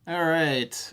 All right.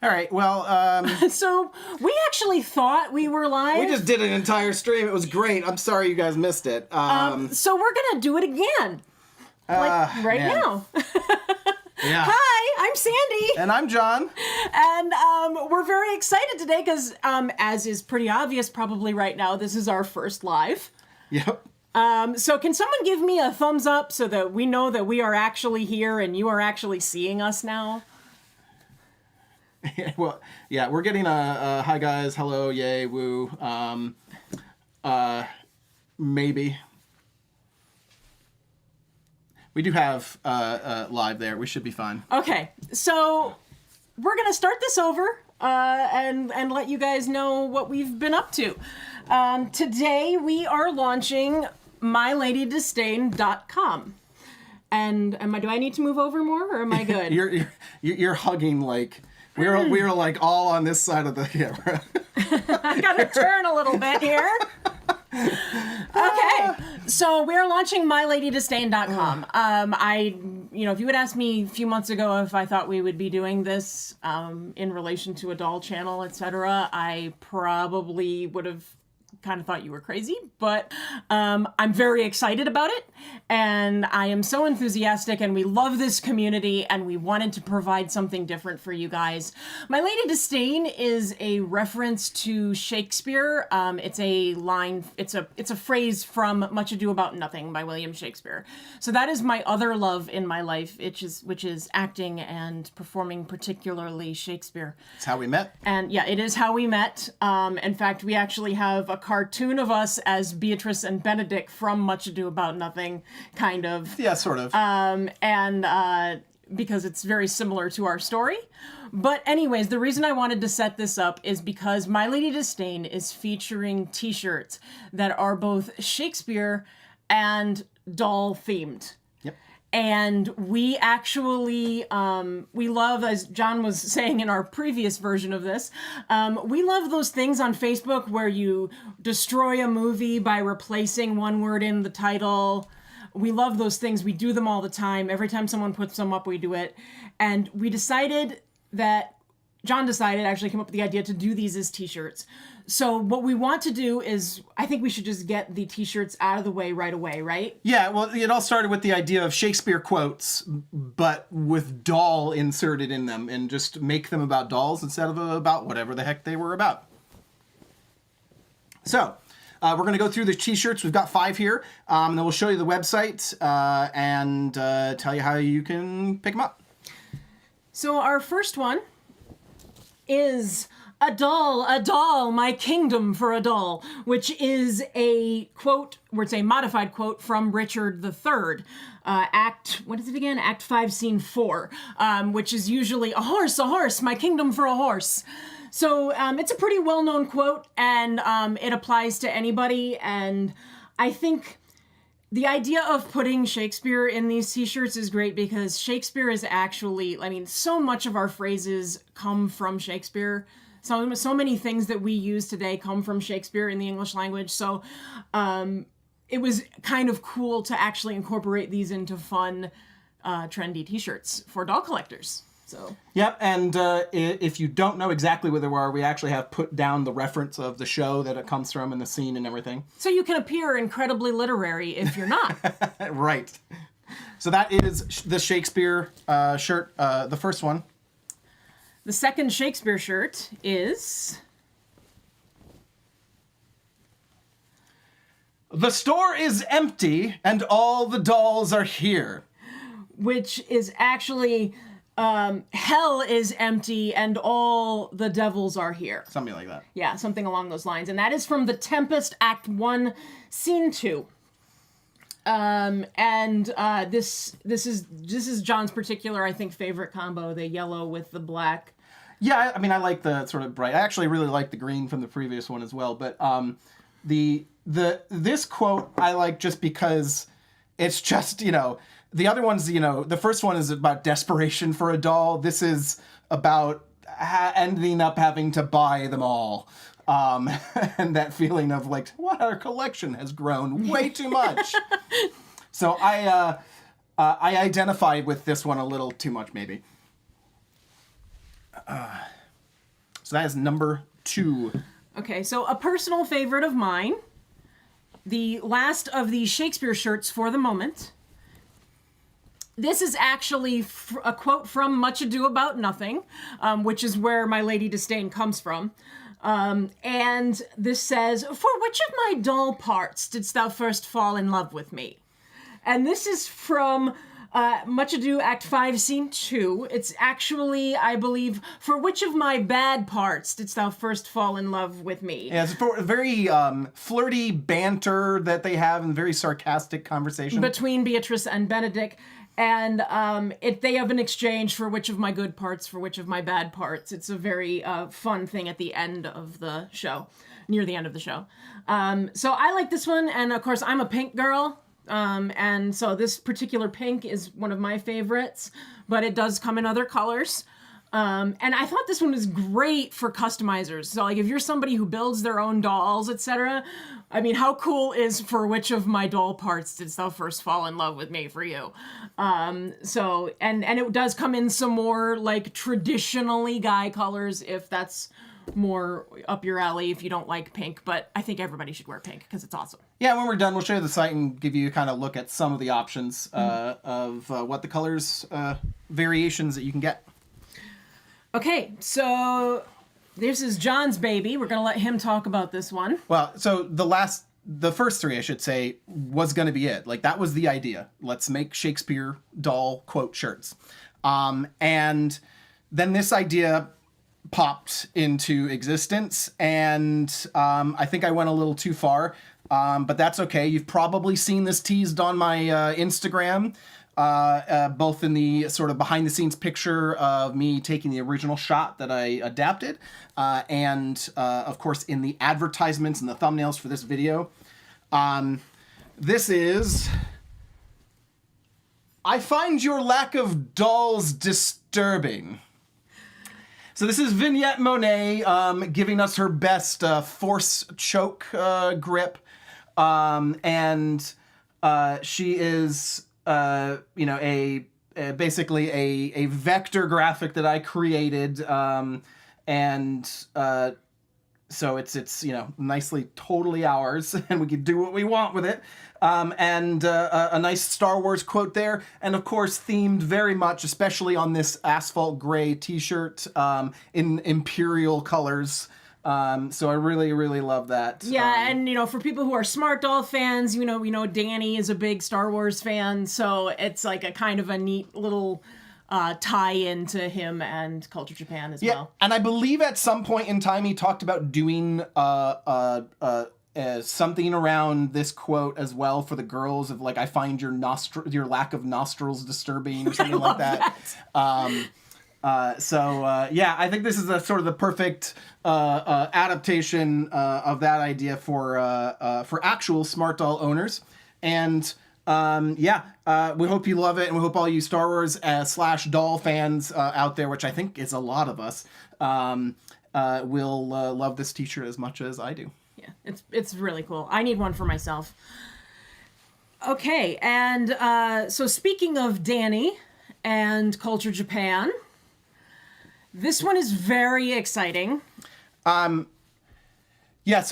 All right, well, So we actually thought we were live. we just did an entire stream. It was great. I'm sorry you guys missed it. So we're gonna do it again, like right man. now. Yeah. Hi, I'm Sandy, And I'm John. and we're very excited today because, as is pretty obvious probably right now, this is our first live. Yep. So can someone give me a thumbs up so that we know that we are actually here and you are actually seeing us now? Well, yeah, we're getting a hi guys, hello, yay, woo. Maybe. We do have live there. We should be fine. Okay, so we're gonna start this over and let you guys know what we've been up to. Today we are launching MyLadyDisdain.com. And do I need to move over more, or am I good? You're hugging like we're like all on this side of the camera. I gotta turn a little bit here. Okay, so we're launching MyLadyDisdain.com. If you had asked me a few months ago if I thought we would be doing this in relation to a doll channel, etc., I probably would have kind of thought you were crazy, but I'm very excited about it, and I am so enthusiastic, and we love this community, and we wanted to provide something different for you guys. My Lady Disdain is a reference to Shakespeare. It's a line, it's a phrase from Much Ado About Nothing by William Shakespeare. So that is my other love in my life, which is acting and performing, particularly Shakespeare. It's how we met. And yeah, it is how we met. In fact, we actually have a cartoon of us as Beatrice and Benedict from Much Ado About Nothing, kind of. Yeah, sort of. Because it's very similar to our story. But anyways, the reason I wanted to set this up is because My Lady Disdain is featuring t-shirts that are both Shakespeare and doll themed. And we actually, we love, as John was saying in our previous version of this, we love those things on Facebook where you destroy a movie by replacing one word in the title. We love those things. We do them all the time. Every time someone puts them up, we do it. And we decided that, John decided, actually came up with the idea to do these as t-shirts. So what we want to do is, I think we should just get the t-shirts out of the way right away, right? Yeah, well, it all started with the idea of Shakespeare quotes, but with doll inserted in them, and just make them about dolls instead of about whatever the heck they were about. So, we're going to go through the t-shirts. We've got 5 here, and then we'll show you the website and tell you how you can pick them up. So our first one is a doll, my kingdom for a doll, which is a quote, or it's a modified quote from Richard III. Act 5, Scene 4, which is usually a horse, my kingdom for a horse. So it's a pretty well-known quote, and it applies to anybody, and I think the idea of putting Shakespeare in these t-shirts is great because Shakespeare is actually, so much of our phrases come from Shakespeare. So many things that we use today come from Shakespeare in the English language. So it was kind of cool to actually incorporate these into fun, trendy t-shirts for doll collectors. So. Yep, and if you don't know exactly where they are, we actually have put down the reference of the show that it comes from and the scene and everything. So you can appear incredibly literary if you're not. Right. So that is the Shakespeare shirt, the first one. The second Shakespeare shirt is... The store is empty and all the dolls are here. Which is actually... hell is empty and all the devils are here. Something like that. Yeah, something along those lines. And that is from The Tempest, Act 1, Scene 2. This is John's particular, I think, favorite combo, the yellow with the black. Yeah, I like the sort of bright. I actually really like the green from the previous one as well, but This quote I like just because it's just, the other ones, the first one is about desperation for a doll. This is about ending up having to buy them all. And that feeling of like, what, our collection has grown way too much. So I identified with this one a little too much, maybe. So that is number 2. Okay, so a personal favorite of mine, the last of the Shakespeare shirts for the moment. This is actually a quote from Much Ado About Nothing, which is where My Lady Disdain comes from. And this says, "For which of my doll parts didst thou first fall in love with me?" And this is from Much Ado Act 5, Scene 2. It's actually, I believe, "For which of my bad parts didst thou first fall in love with me?" Yeah, it's a very flirty banter that they have and very sarcastic conversation. Between Beatrice and Benedict. And they have an exchange for which of my good parts, for which of my bad parts. It's a very fun thing at the end of the show, near the end of the show. So I like this one, and of course I'm a pink girl, and so this particular pink is one of my favorites, but it does come in other colors. And I thought this one was great for customizers. So like if you're somebody who builds their own dolls, etc., I mean, how cool is "For which of my doll parts didst thou first fall in love with me" for you? So, and it does come in some more like traditionally guy colors if that's more up your alley if you don't like pink, but I think everybody should wear pink because it's awesome. Yeah, when we're done, we'll show you the site and give you kind of look at some of the options of what the colors variations that you can get. Okay, so this is John's baby. We're going to let him talk about this one. Well, so the first 3, I should say, was going to be it. Like, that was the idea. Let's make Shakespeare doll quote shirts. And then this idea popped into existence, and I think I went a little too far, but that's okay. You've probably seen this teased on my Instagram. Both in the sort of behind the scenes picture of me taking the original shot that I adapted, and of course in the advertisements and the thumbnails for this video. This is, "I find your lack of dolls disturbing." So this is Vignette Monet giving us her best force choke grip, and she is basically a vector graphic that I created, and so it's nicely totally ours, and we can do what we want with it. And a nice Star Wars quote there, and of course themed very much, especially on this asphalt gray T-shirt, in Imperial colors. So I really, really love that. Yeah, and for people who are Smart Doll fans, we know Danny is a big Star Wars fan, so it's like a kind of a neat little tie-in to him and Culture Japan as well. And I believe at some point in time he talked about doing something around this quote as well for the girls of like, "I find your lack of nostrils disturbing," or something like that. I think this is a sort of the perfect adaptation of that idea for actual Smart Doll owners. And we hope you love it, and we hope all you Star Wars / doll fans out there, which I think is a lot of us, will love this t-shirt as much as I do. Yeah, it's really cool. I need one for myself. Okay, and so speaking of Danny and Culture Japan, this one is very exciting. So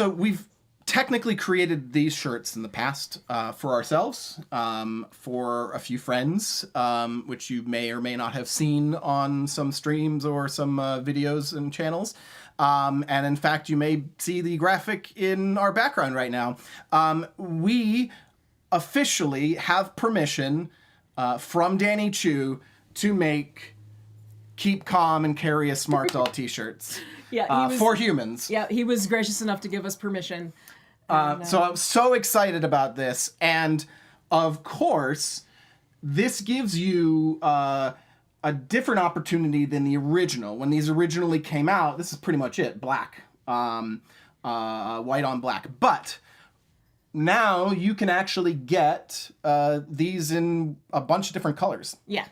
we've technically created these shirts in the past for ourselves, for a few friends, which you may or may not have seen on some streams or some videos and channels. And in fact, you may see the graphic in our background right now. We officially have permission from Danny Chu to make Keep Calm and Carry a Smart Doll t-shirts for Hoomans. Yeah, he was gracious enough to give us permission. So I'm so excited about this. And of course, this gives you a different opportunity than the original. When these originally came out, this is pretty much it, black. white on black. But now you can actually get these in a bunch of different colors. Yeah.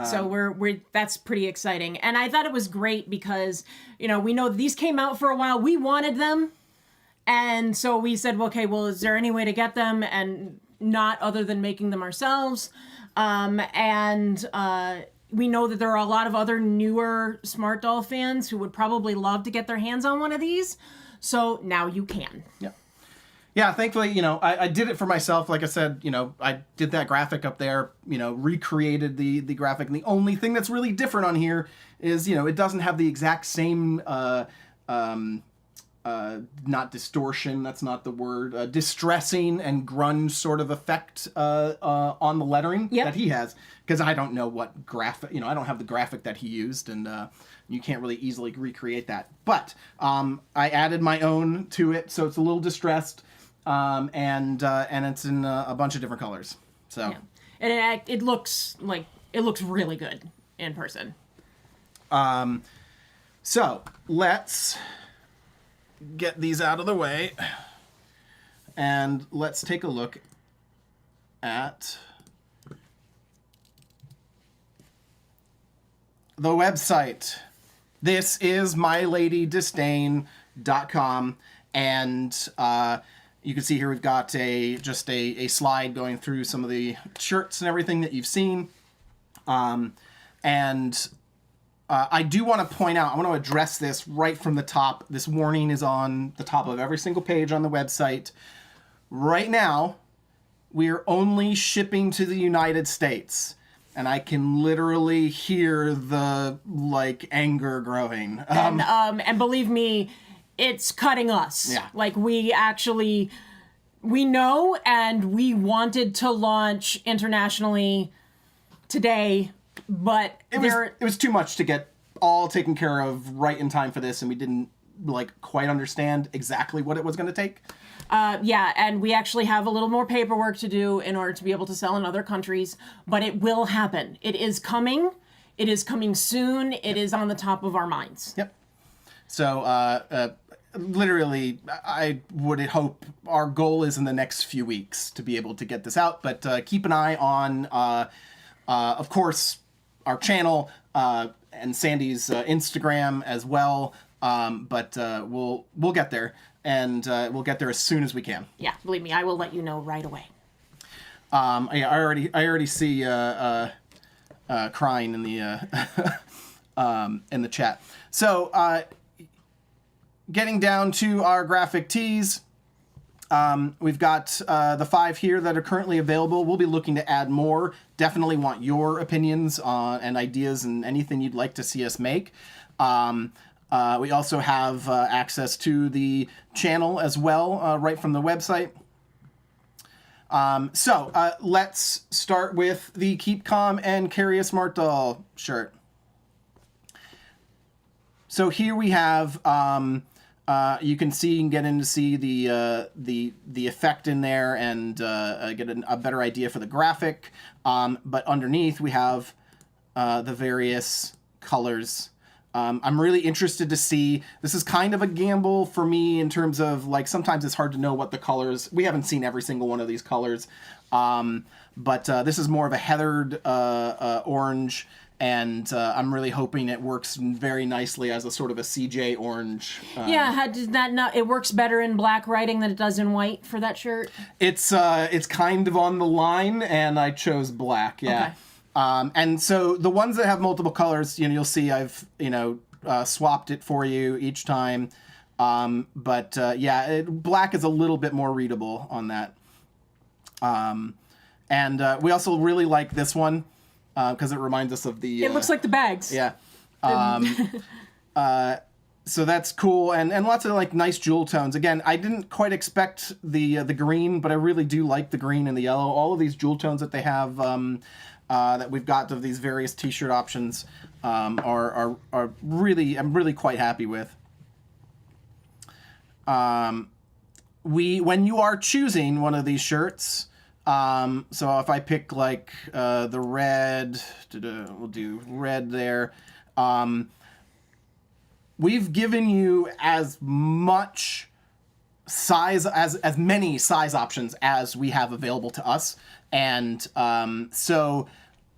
So we're that's pretty exciting. And I thought it was great because, we know these came out for a while. We wanted them. And so we said, well, okay, well, is there any way to get them and not other than making them ourselves? We know that there are a lot of other newer Smart Doll fans who would probably love to get their hands on one of these. So now you can. Yeah. Yeah, thankfully, I did it for myself. Like I said, I did that graphic up there, recreated the graphic. And the only thing that's really different on here is, it doesn't have the exact same, not distortion, that's not the word, distressing and grunge sort of effect on the lettering that he has. Because I don't know what graphic, I don't have the graphic that he used, and you can't really easily recreate that. But I added my own to it, so it's a little distressed. And it's in a bunch of different colors. So, and it looks really good in person. So let's get these out of the way, and let's take a look at the website. This is myladydisdain.com, and you can see here we've got a slide going through some of the shirts and everything that you've seen. I do want to point out, I want to address this right from the top. This warning is on the top of every single page on the website. Right now, we're only shipping to the United States. And I can literally hear the, anger growing. And believe me, it's cutting us. Yeah. We know, and we wanted to launch internationally today, but it was too much to get all taken care of right in time for this, and we didn't quite understand exactly what it was going to take. And we actually have a little more paperwork to do in order to be able to sell in other countries, but it will happen. It is coming. It is coming soon. It is on the top of our minds. Yep. So, literally, I would hope our goal is in the next few weeks to be able to get this out, but keep an eye on, of course, our channel and Sandy's Instagram as well. But we'll get there, and we'll get there as soon as we can. Yeah, believe me, I will let you know right away. I already see crying in the chat. So, getting down to our graphic tees, we've got the 5 here that are currently available. We'll be looking to add more. Definitely want your opinions on and ideas and anything you'd like to see us make. We also have access to the channel as well, right from the website. So let's start with the Keep Calm and Carry a Smart Doll shirt. So here we have, you can get in to see the effect in there and get a better idea for the graphic. But underneath we have the various colors. I'm really interested to see, this is kind of a gamble for me in terms of sometimes it's hard to know what the colors, we haven't seen every single one of these colors. But this is more of a heathered orange, and I'm really hoping it works very nicely as a sort of a CJ orange. Did that not, it works better in black writing than it does in white for that shirt? It's kind of on the line, and I chose black, yeah. Okay. And so the ones that have multiple colors, you'll see I've, swapped it for you each time. But black is a little bit more readable on that. And we also really like this one because it reminds us of the... It looks like the bags. Yeah. So that's cool, and lots of nice jewel tones. Again, I didn't quite expect the green, but I really do like the green and the yellow. All of these jewel tones that they have... that we've got of these various t-shirt options are really, I'm really quite happy with. When you are choosing one of these shirts, so if I pick the red, we'll do red there. We've given you as much size as many size options as we have available to us, and so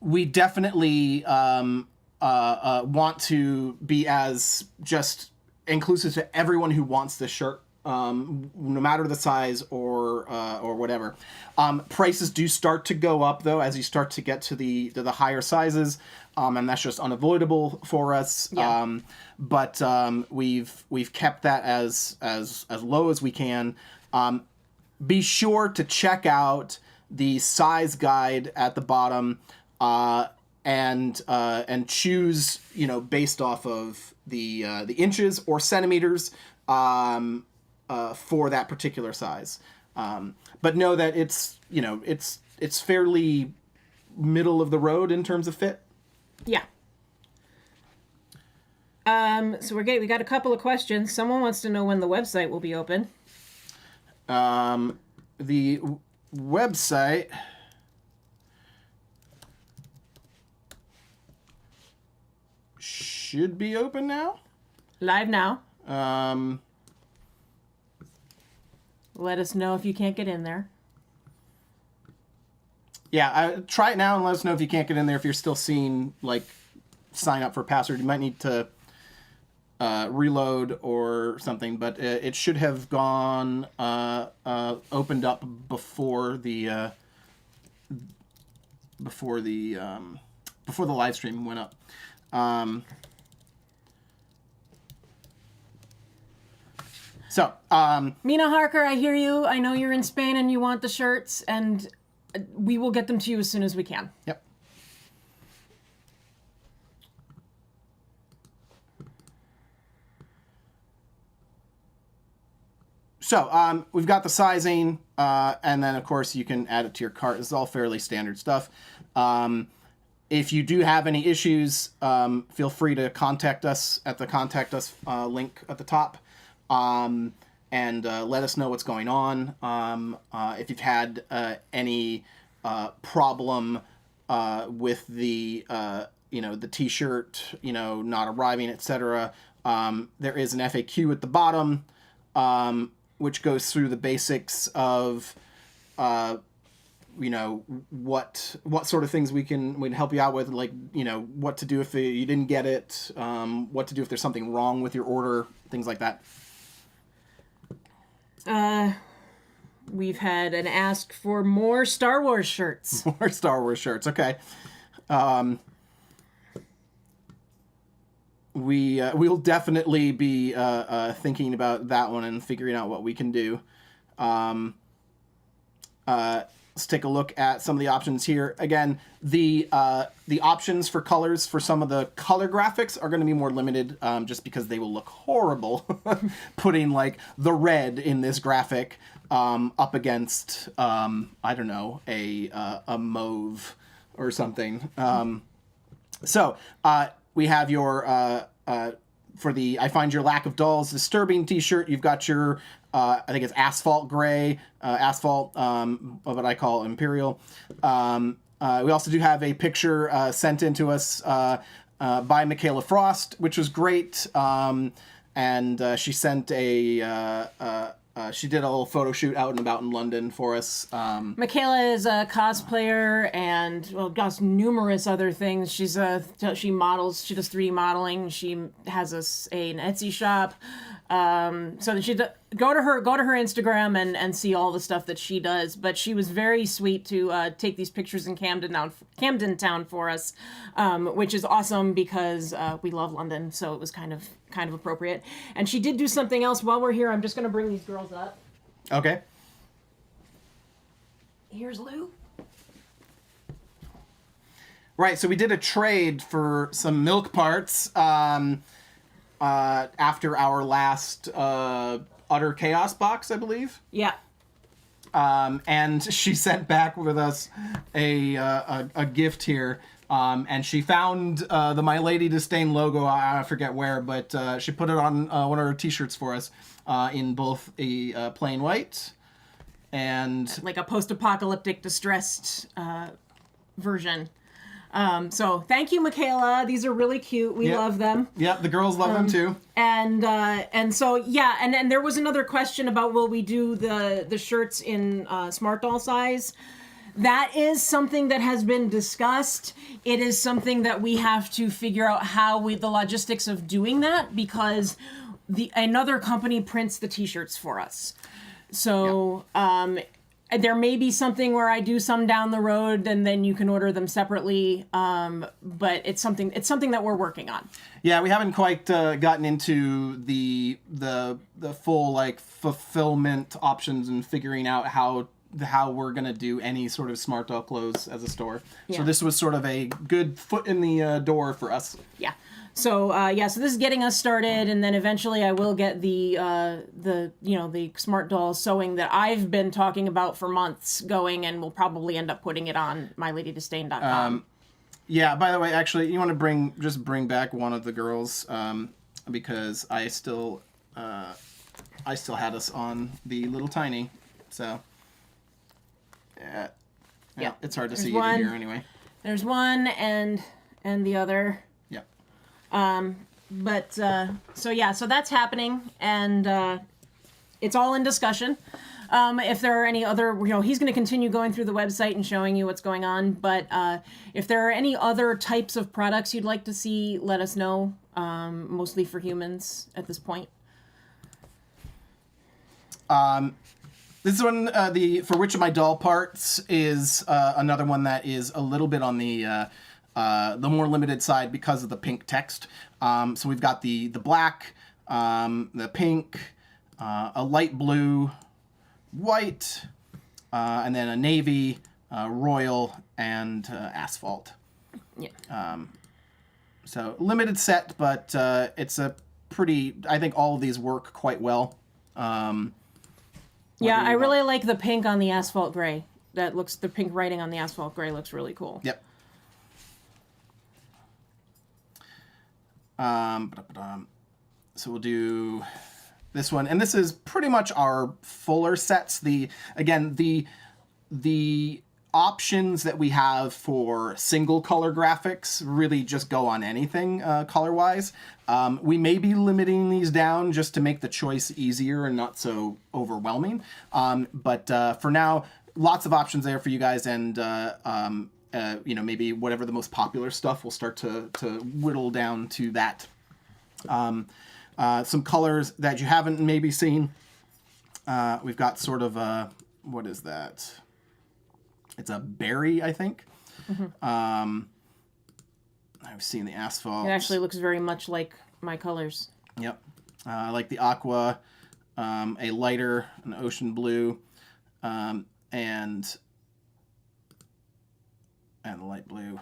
we definitely want to be as just inclusive to everyone who wants this shirt, no matter the size or whatever. Prices do start to go up though as you start to get to the higher sizes, and that's just unavoidable for us. Yeah. But we've kept that as low as we can. Be sure to check out the size guide at the bottom, and choose, based off of the inches or centimeters for that particular size. But know that it's fairly middle of the road in terms of fit. Yeah. So we got a couple of questions. Someone wants to know when the website will be open. The website should be open now. Live now. Let us know if you can't get in there. Yeah, try it now and let us know if you can't get in there. If you're still seeing, sign up for password, you might need to reload or something. But it should have gone opened up before the live stream went up. Mina Harker, I hear you. I know you're in Spain and you want the shirts, and we will get them to you as soon as we can. Yep. So we've got the sizing, and then of course you can add it to your cart. This is all fairly standard stuff. If you do have any issues, feel free to contact us at the contact us link at the top, and let us know what's going on. If you've had any problem with the the t-shirt not arriving, etc., there is an FAQ at the bottom, which goes through the basics of what sort of things we can help you out with, what to do if you didn't get it, what to do if there's something wrong with your order, things like that. We've had an ask for more Star Wars shirts. More Star Wars shirts, okay. We'll definitely be thinking about that one and figuring out what we can do. Let's take a look at some of the options here. Again, the options for colors for some of the color graphics are going to be more limited, just because they will look horrible putting the red in this graphic up against I don't know, a mauve or something. So we have your for the I Find Your Lack of Dolls Disturbing t-shirt. You've got your I think it's asphalt gray, asphalt, what I call Imperial. We also do have a picture sent in to us by Michaela Frost, which was great. And she sent she did a little photo shoot out and about in London for us. Michaela is a cosplayer and does numerous other things. She models. She does 3D modeling. She has an Etsy shop. So that go to her Instagram and see all the stuff that she does. But she was very sweet to take these pictures in Camden Town for us, which is awesome because we love London, so it was kind of appropriate. And she did do something else while we're here. I'm just going to bring these girls up. Okay. Here's Lou. Right, so we did a trade for some milk parts after our last Utter Chaos box, I believe. Yeah. And she sent back with us a gift here. And she found the My Lady Disdain logo, I forget where, but she put it on one of her t-shirts for us in both a plain white and... like a post-apocalyptic distressed version. So thank you, Michaela. These are really cute. We Yep. love them. Yep, the girls love them too. And so yeah, and there was another question about will we do the shirts in smart doll size. That is something that has been discussed. It is something that we have to figure out the logistics of doing that, because another company prints the t-shirts for us. So there may be something where I do some down the road and then you can order them separately. But it's something that we're working on. Yeah, we haven't quite gotten into the full like fulfillment options and figuring out how we're gonna do any sort of smart doll clothes as a store. Yeah. So this was sort of a good foot in the door for us. Yeah. So so this is getting us started, and then eventually I will get the smart doll sewing that I've been talking about for months going, and we'll probably end up putting it on myladydisdain.com. Yeah. By the way, actually, you want to bring back one of the girls because I still had us on the little tiny. So yeah, it's hard to see one. even here anyway. There's one and the other. But so that's happening, and it's all in discussion. If there are any other, he's going to continue going through the website and showing you what's going on. But if there are any other types of products you'd like to see, let us know. Mostly for humans at this point. This one, For Which of My Doll Parts, is another one that is a little bit on the more limited side because of the pink text. So we've got the black, the pink, a light blue, white, and then a navy, royal, and asphalt. Yeah. So limited set, but it's a pretty. I think all of these work quite well. Yeah, I really like the pink on the asphalt gray. The pink writing on the asphalt gray looks really cool. Yep. So we'll do this one, and this is pretty much our fuller sets. The options that we have for single color graphics really just go on anything color wise. We may be limiting these down just to make the choice easier and not so overwhelming. But for now, lots of options there for you guys, and maybe whatever the most popular stuff, we'll start to whittle down to that. Some colors that you haven't maybe seen. We've got sort of what is that? It's a berry, I think. Mm-hmm. I've seen the asphalt. It actually looks very much like my colors. Yep. I like the aqua, a lighter, an ocean blue, and the light blue.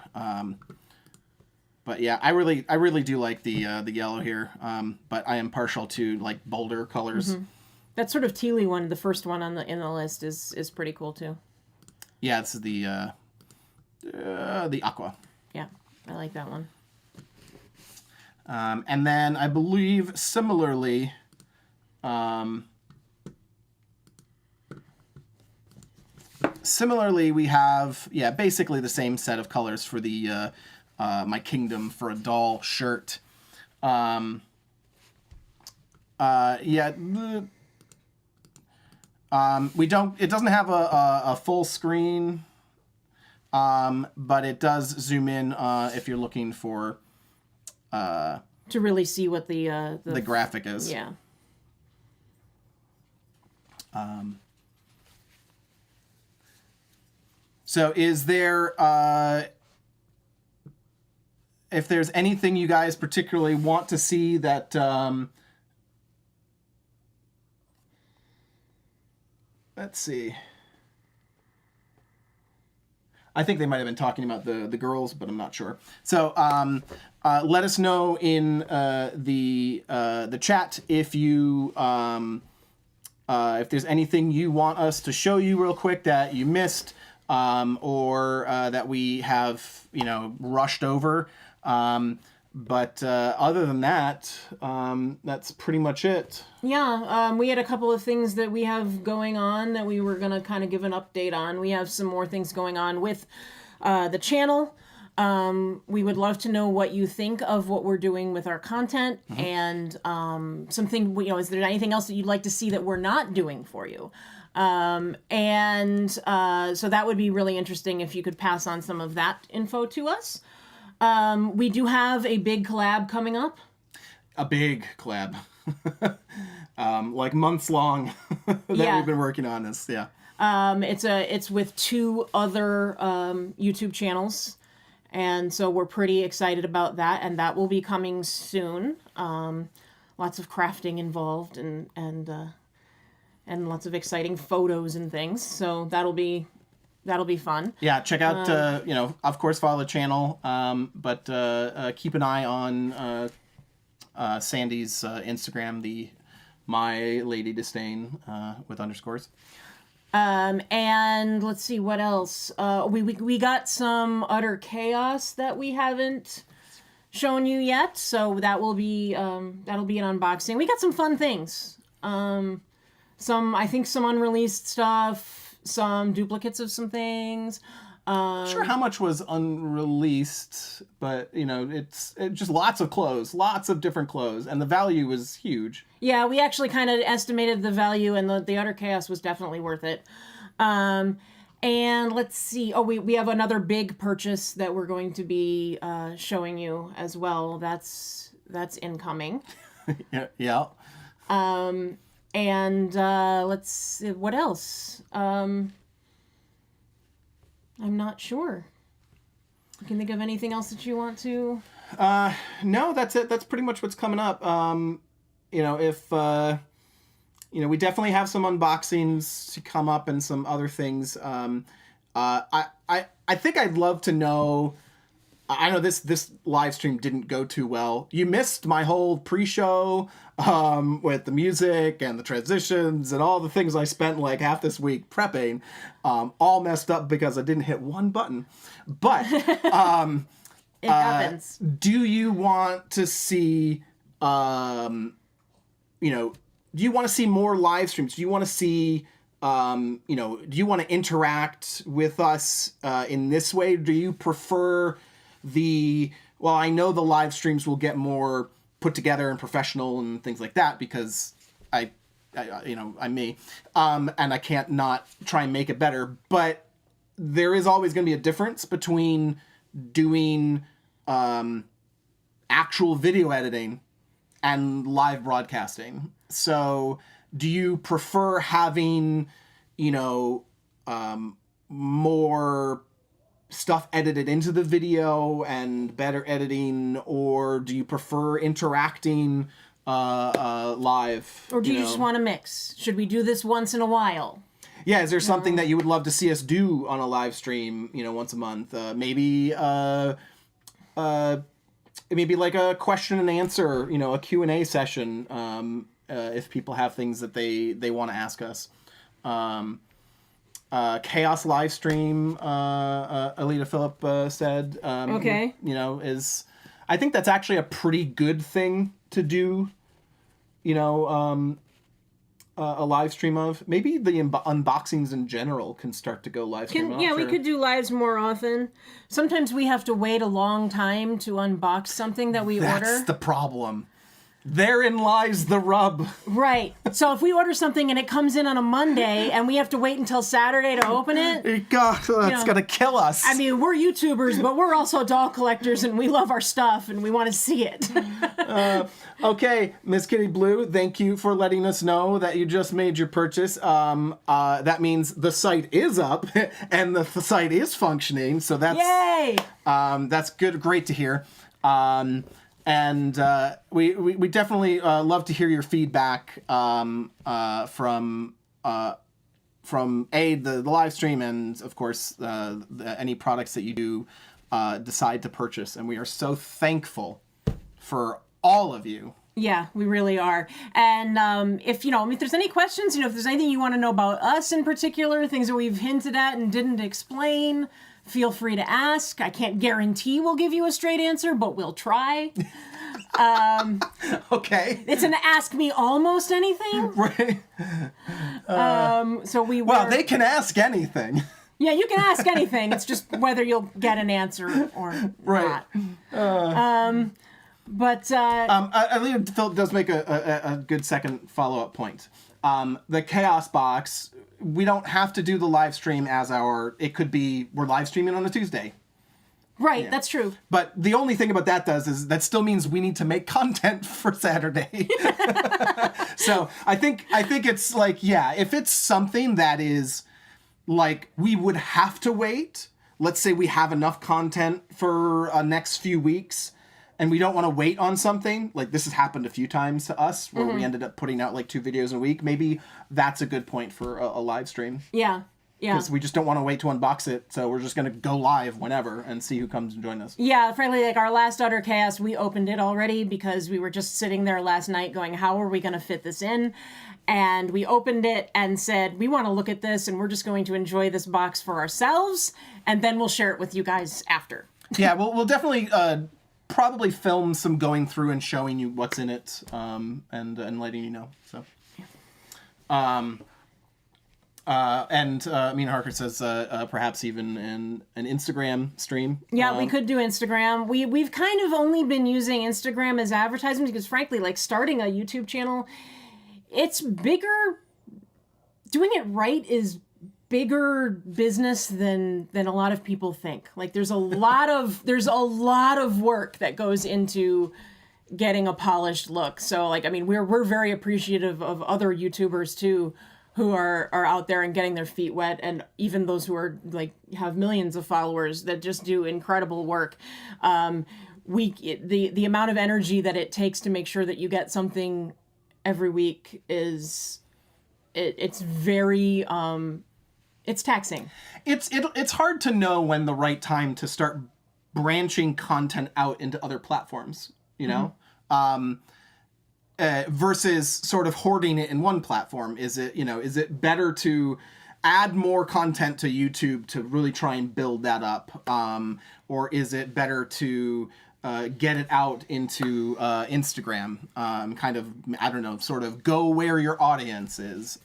But yeah, I really do like the yellow here. But I am partial to like bolder colors. Mm-hmm. That sort of tealy one, the first one in the list, is pretty cool too. Yeah, this is the aqua. Yeah, I like that one. And then I believe similarly, we have basically the same set of colors for the My Kingdom for a Doll shirt. It doesn't have a full screen, but it does zoom in if you're looking for to really see what the graphic is. Yeah. So is there if there's anything you guys particularly want to see that let's see. I think they might have been talking about the girls, but I'm not sure. So let us know in the chat if you if there's anything you want us to show you real quick that you missed, or that we have rushed over. But other than that, that's pretty much it. Yeah, we had a couple of things that we have going on that we were going to kind of give an update on. We have some more things going on with the channel. We would love to know what you think of what we're doing with our content, and something, is there anything else that you'd like to see that we're not doing for you? So that would be really interesting if you could pass on some of that info to us. We do have a big collab coming up. A big collab. Like months long that we've been working on this. Yeah. It's with 2 other YouTube channels. And so we're pretty excited about that, and that will be coming soon. Lots of crafting involved, and lots of exciting photos and things. So that'll be fun. Yeah, check out of course follow the channel, but keep an eye on Sandy's Instagram, the My Lady Disdain with underscores. And let's see what else. We got some utter chaos that we haven't shown you yet, so that'll be an unboxing. We got some fun things. Some unreleased stuff, some duplicates of some things. Not sure how much was unreleased, but it's just lots of clothes, lots of different clothes, and the value was huge. Yeah, we actually kind of estimated the value, and the utter chaos was definitely worth it. And let's see. Oh, we have another big purchase that we're going to be showing you as well. That's incoming. Yeah. And let's see, what else? I'm not sure. You can think of anything else that you want to? No, that's it. That's pretty much what's coming up. If we definitely have some unboxings to come up and some other things. I think I'd love to know. I know this live stream didn't go too well. You missed my whole pre-show with the music and the transitions and all the things I spent like half this week prepping, all messed up because I didn't hit one button. But it happens. Do you want to see, do you want to see more live streams? Do you want to see, do you want to interact with us in this way? Do you prefer I know the live streams will get more put together and professional and things like that because I'm me, and I can't not try and make it better. But there is always going to be a difference between doing actual video editing and live broadcasting. So do you prefer having, more stuff edited into the video and better editing, or do you prefer interacting live? Or do you just want to mix? Should we do this once in a while? Yeah, is there something that you would love to see us do on a live stream, once a month? Maybe like a question and answer, a Q&A session, if people have things that they want to ask us. Chaos live stream, Alita Phillip said. Okay. I think that's actually a pretty good thing to do, a live stream of. Maybe the unboxings in general can start to go live stream. We could do lives more often. Sometimes we have to wait a long time to unbox something that we order. That's the problem. Therein lies the rub. Right. So if we order something and it comes in on a Monday and we have to wait until Saturday to open it, God, that's gonna kill us. I mean, we're YouTubers, but we're also doll collectors, and we love our stuff and we want to see it. Okay, Miss Kitty Blue, thank you for letting us know that you just made your purchase. That means the site is up and the site is functioning. So that's yay. That's good, great to hear. And we definitely love to hear your feedback from the live stream and, of course, any products that you do decide to purchase. And we are so thankful for all of you. Yeah, we really are. And if there's any questions, if there's anything you want to know about us in particular, things that we've hinted at and didn't explain, feel free to ask. I can't guarantee we'll give you a straight answer, but we'll try. Okay. It's an ask me almost anything. Right. So we Well, they can ask anything. Yeah, you can ask anything. It's just whether you'll get an answer or Right. not. But I think Philip does make a good second follow-up point. The Chaos Box, we don't have to do the live stream as it could be, we're live streaming on a Tuesday. right, that's true. But the only thing about that is that still means we need to make content for Saturday. So I think it's like, yeah, if it's something that is like we would have to wait, let's say we have enough content for next few weeks, and we don't want to wait on something, like this has happened a few times to us where we ended up putting out like 2 videos a week, maybe that's a good point for a live stream. Yeah. Yeah. Because we just don't want to wait to unbox it, so we're just going to go live whenever and see who comes and join us. Yeah, frankly, like our last Utter Chaos, we opened it already because we were just sitting there last night going, how are we going to fit this in? And we opened it and said, we want to look at this and we're just going to enjoy this box for ourselves, and then we'll share it with you guys after. Yeah, we'll definitely probably film some going through and showing you what's in it, and letting you know. So, Mina Harker says perhaps even an Instagram stream. Yeah, we could do Instagram. We've kind of only been using Instagram as advertisement because, frankly, like starting a YouTube channel, it's bigger. Doing it right is bigger business than a lot of people think. Like there's a lot of work that goes into getting a polished look. So like, I mean, we're very appreciative of other YouTubers too, who are out there and getting their feet wet, and even those who are like have millions of followers that just do incredible work. The amount of energy that it takes to make sure that you get something every week it's very it's taxing. It's hard to know when the right time to start branching content out into other platforms, you know? Versus sort of hoarding it in one platform. Is it better to add more content to YouTube to really try and build that up? Or is it better to get it out into Instagram? Kind of, I don't know, sort of go where your audience is.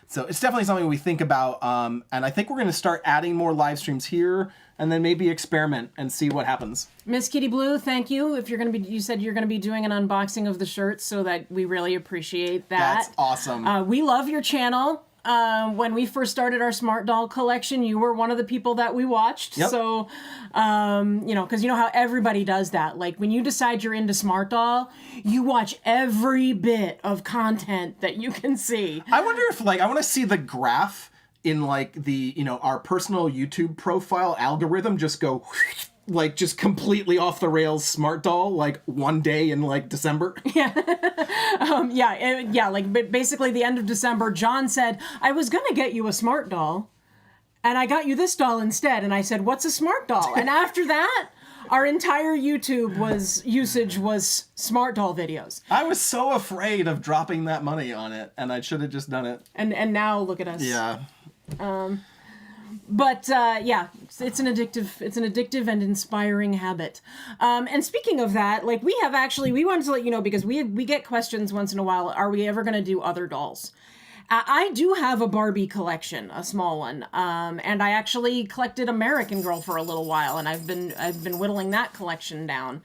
So it's definitely something we think about, and I think we're going to start adding more live streams here, and then maybe experiment and see what happens. Miss Kitty Blue, thank you. If you're going to be, you said you're going to be doing an unboxing of the shirts, so that we really appreciate that. That's awesome. We love your channel. When we first started our Smart Doll collection, you were one of the people that we watched. Yep. So, because you know how everybody does that. Like when you decide you're into Smart Doll, you watch every bit of content that you can see. I wonder if I want to see the graph in the, our personal YouTube profile algorithm just go just completely off the rails Smart Doll one day in December. Basically the end of December, John said, I was going to get you a Smart Doll and I got you this doll instead. And I said, what's a Smart Doll? And after that, our entire YouTube usage was Smart Doll videos. I was so afraid of dropping that money on it, and I should have just done it. And now look at us. Yeah. But it's an addictive and inspiring habit. And speaking of that, we wanted to let you know, because we get questions once in a while, are we ever going to do other dolls? I do have a Barbie collection, a small one, and I actually collected American Girl for a little while, and I've been whittling that collection down.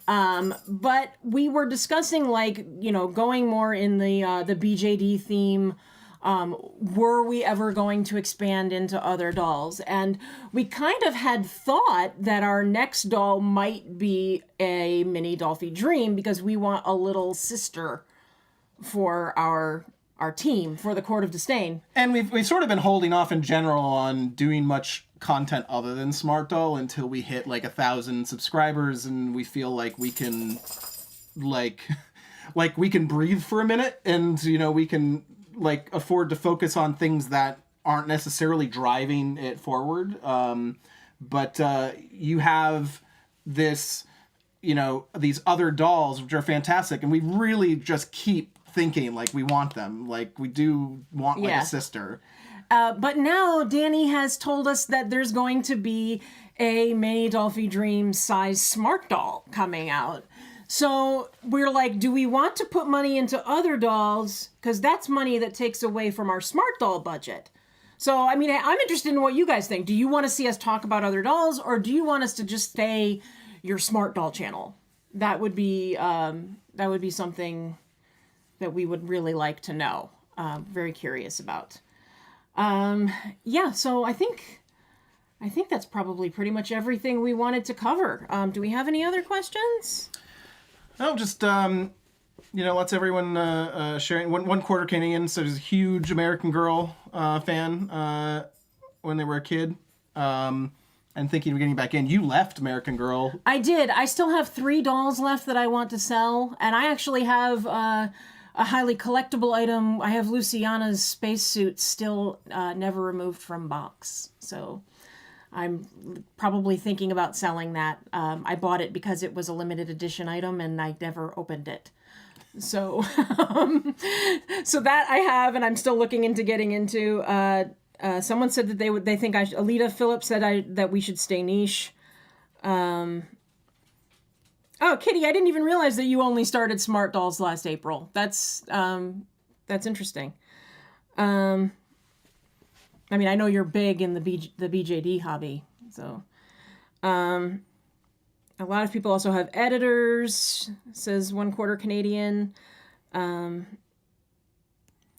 But we were discussing going more in the BJD theme. Were we ever going to expand into other dolls? And we kind of had thought that our next doll might be a mini Dolphy Dream, because we want a little sister for our team, for the Court of Disdain. And we've sort of been holding off in general on doing much content other than Smart Doll until we hit 1,000 subscribers, and we feel like we can we can breathe for a minute, and we can afford to focus on things that aren't necessarily driving it forward. But you have this, these other dolls, which are fantastic, and we really just keep thinking we want them. We do want a sister. But now Danny has told us that there's going to be a mini Dolphy Dream size Smart Doll coming out. So we're like, do we want to put money into other dolls? Because that's money that takes away from our Smart Doll budget. So, I mean, I'm interested in what you guys think. Do you want to see us talk about other dolls, or do you want us to just stay your smart doll channel? That would be something that we would really like to know. Very curious about. Yeah, so I think that's probably pretty much everything we wanted to cover. Do we have any other questions? No, just lots of everyone sharing. One quarter Canadian, so there's a huge American Girl fan when they were a kid, and thinking of getting back in. You left American Girl. I did. I still have 3 dolls left that I want to sell, and I actually have a highly collectible item. I have Luciana's spacesuit still never removed from box, so I'm probably thinking about selling that. I bought it because it was a limited edition item, and I never opened it. So, so that I have, and I'm still looking into getting into. Someone said that they think Alita Phillips said that we should stay niche. Oh, Kitty, I didn't even realize that you only started Smart Dolls last April. That's interesting. I mean, I know you're big in the BJD hobby, so. A lot of people also have editors, says one quarter Canadian. And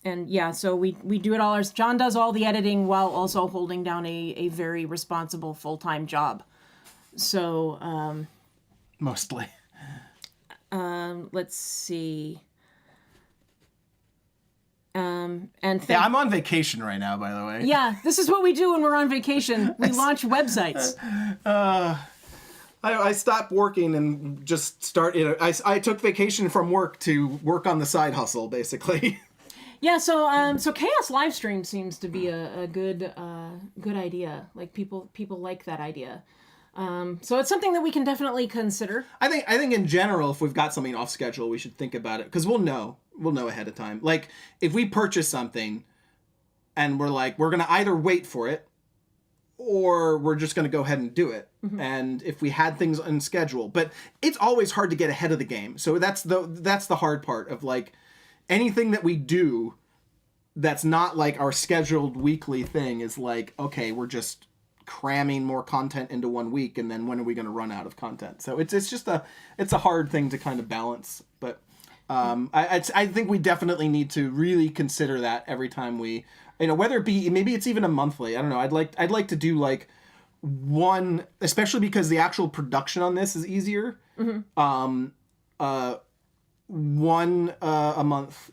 yeah, so we do it all. John does all the editing while also holding down a very responsible full-time job. So, mostly. Let's see. I'm on vacation right now, by the way. Yeah, this is what we do when we're on vacation. We launch websites. I stopped working and just started. I took vacation from work to work on the side hustle, basically. Yeah, so Chaos Livestream seems to be a good idea. Like people like that idea. So it's something that we can definitely consider. I think in general, if we've got something off schedule, we should think about it, because we'll know ahead of time. Like if we purchase something and we're gonna either wait for it or we're just gonna go ahead and do it. Mm-hmm. And if we had things on schedule, but it's always hard to get ahead of the game. So that's the hard part of like anything that we do that's not like our scheduled weekly thing is like, okay, we're just cramming more content into 1 week, and then when are we going to run out of content? So it's just a hard thing to kind of balance. But I think we definitely need to really consider that every time we, whether it be, maybe it's even a monthly. I don't know. I'd like to do like one, especially because the actual production on this is easier. Mm-hmm. One a month,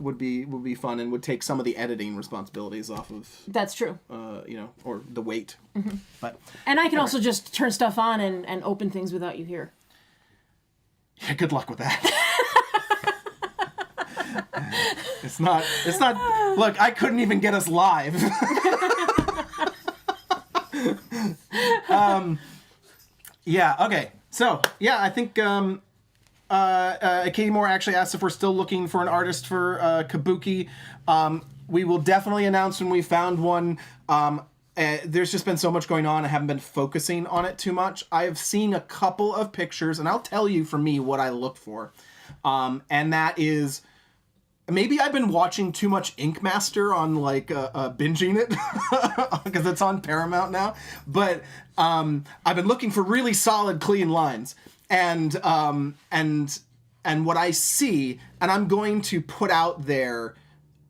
would be fun and would take some of the editing responsibilities off of. That's true. Or the weight. Mm-hmm. And I can also just turn stuff on and open things without you here. Yeah, good luck with that. It's not. Look, I couldn't even get us live. Yeah. Okay. So yeah, I think. Katie Moore actually asked if we're still looking for an artist for Kabuki. We will definitely announce when we found one. There's just been so much going on. I haven't been focusing on it too much. I have seen a couple of pictures, and I'll tell you for me what I look for. And that is, maybe I've been watching too much Ink Master on like binging it because it's on Paramount now. But I've been looking for really solid, clean lines. And what I see, and I'm going to put out there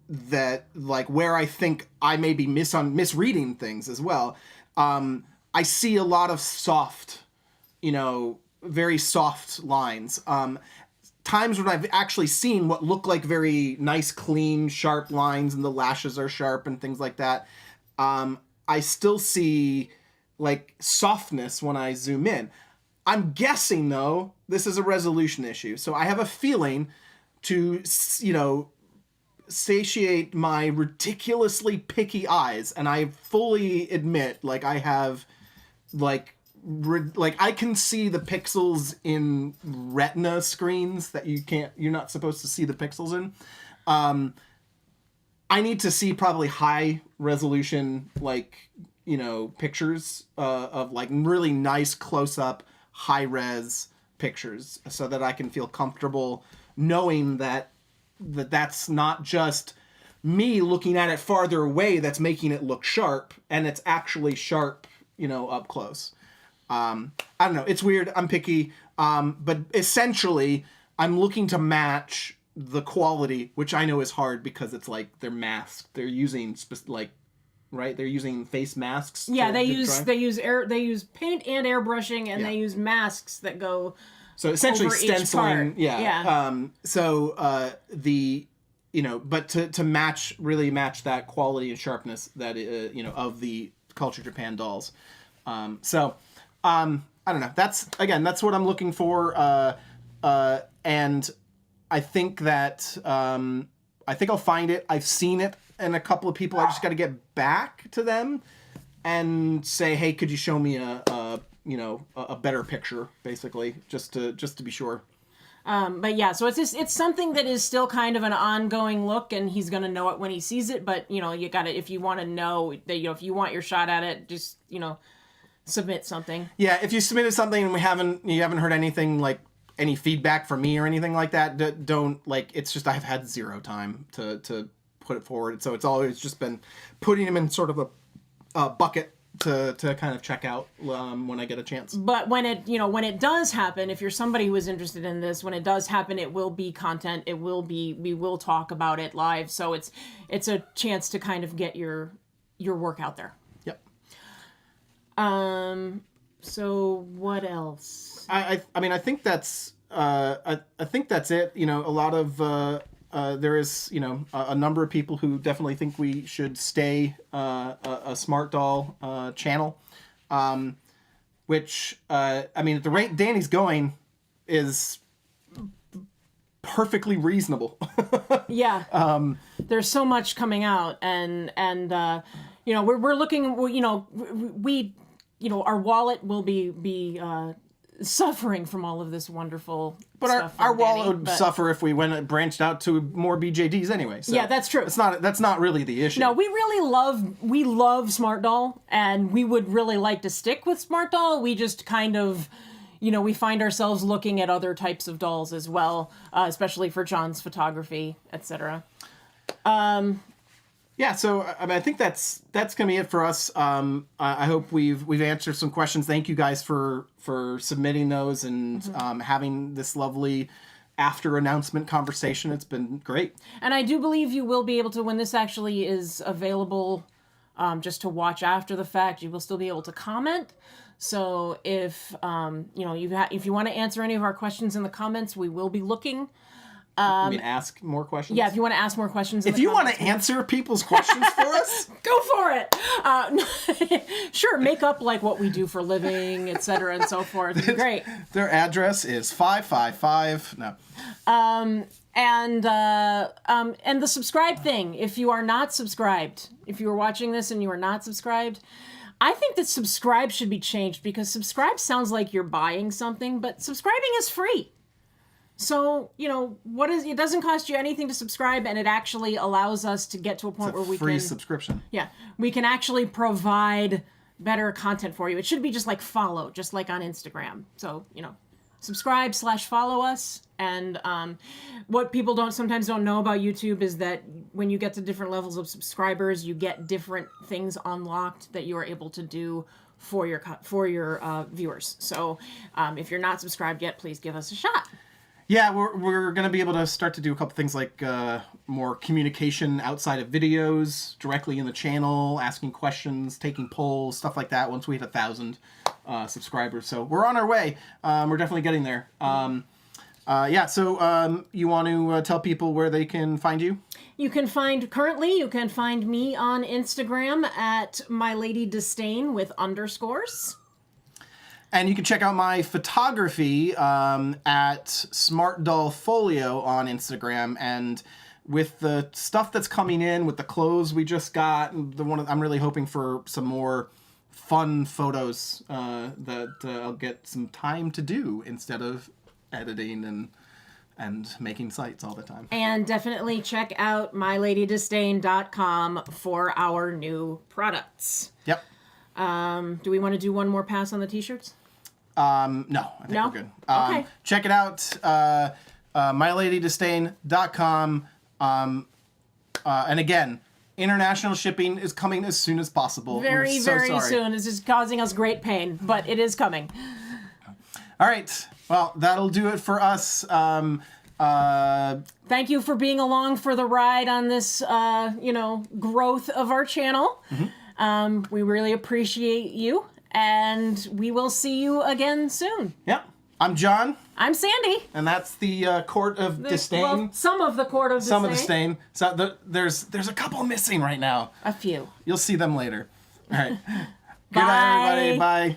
that like where I think I may be misreading things as well. I see a lot of soft, very soft lines. Times when I've actually seen what look like very nice, clean, sharp lines, and the lashes are sharp and things like that. I still see like softness when I zoom in. I'm guessing, though, this is a resolution issue. So I have a feeling to, satiate my ridiculously picky eyes. And I fully admit, like, I have, like I can see the pixels in retina screens that you're not supposed to see the pixels in. I need to see probably high resolution, like, pictures of, like, really nice close-up, high-res pictures so that I can feel comfortable knowing that that's not just me looking at it farther away that's making it look sharp, and it's actually sharp, up close. I don't know. It's weird. I'm picky. But essentially, I'm looking to match the quality, which I know is hard because it's like they're masked. They're using right? They're using face masks. Yeah, they use paint and airbrushing, and they use masks that go. So essentially over stenciling. each part. Yeah. But to really match that quality and sharpness that of the Culture Japan dolls. I don't know. That's what I'm looking for. And I think that I think I'll find it. I've seen it in a couple of people. I just got to get back to them and say, hey, could you show me a better picture, basically, just to be sure. But yeah, so it's something that is still kind of an ongoing look, and he's gonna know it when he sees it. But you gotta, if you want to know that, if you want your shot at it, just submit something. Yeah, if you submitted something and you haven't heard anything, like any feedback from me or anything like that, don't it's just I've had zero time to put it forward, so it's always just been putting them in sort of a bucket to kind of check out when I get a chance. But when it does happen, if you're somebody who is interested in this, when it does happen, it will be content. We will talk about it live. So it's a chance to kind of get your work out there. Yep. So what else? I think that's I think that's it. A lot of there is a number of people who definitely think we should stay a Smart Doll channel, which at the rate Danny's going is perfectly reasonable. Yeah. There's so much coming out, and we're looking. We our wallet will be suffering from all of this wonderful stuff. But our wallet would suffer if we branched out to more BJDs anyway. So yeah, that's true. That's not really the issue. No, we love Smart Doll, and we would really like to stick with Smart Doll. We just kind of, we find ourselves looking at other types of dolls as well, especially for John's photography, etc. Yeah, so I think that's gonna be it for us. I hope we've answered some questions. Thank you guys for submitting those and having this lovely after announcement conversation. It's been great. And I do believe you will be able to, when this actually is available, just to watch after the fact, you will still be able to comment. So if if you want to answer any of our questions in the comments, we will be looking. Ask more questions? Yeah, if you want to ask more questions. If you want to answer people's questions for us, go for it. Sure, make up like what we do for a living, etc. and so forth. It'd be great. Their address is 555. No. And the subscribe thing. If you are not subscribed, if you are watching this and you are not subscribed, I think that subscribe should be changed, because subscribe sounds like you're buying something, but subscribing is free. So, it doesn't cost you anything to subscribe, and it actually allows us to get to a point where we can... free subscription. Yeah. We can actually provide better content for you. It should be just like follow, just like on Instagram. So, subscribe/follow us. And what people sometimes don't know about YouTube is that when you get to different levels of subscribers, you get different things unlocked that you are able to do for your viewers. So if you're not subscribed yet, please give us a shot. Yeah, we're going to be able to start to do a couple things like more communication outside of videos, directly in the channel, asking questions, taking polls, stuff like that once we hit 1,000 subscribers. So we're on our way. We're definitely getting there. So you want to tell people where they can find you? You can find me on Instagram at MyLadyDisdain with _. And you can check out my photography at Smart Doll Folio on Instagram. And with the stuff that's coming in, with the clothes we just got, I'm really hoping for some more fun photos that I'll get some time to do instead of editing and making sites all the time. And definitely check out MyLadyDisdain.com for our new products. Yep. Do we want to do one more pass on the t-shirts? No, I think we're good. Okay. Check it out, MyLadyDisdain.com. And again, international shipping is coming as soon as possible. Very, We're so very sorry. soon. This is causing us great pain, but it is coming. All right. Well, that'll do it for us. Thank you for being along for the ride on this, growth of our channel. We really appreciate you, and we will see you again soon. Yep. I'm John, I'm Sandy. and that's the Court of Disdain. Well, some of the Court of Disdain. Some of Disdain. So there's a couple missing right now. A few. You'll see them later. All right. Good Bye. night, everybody. Bye.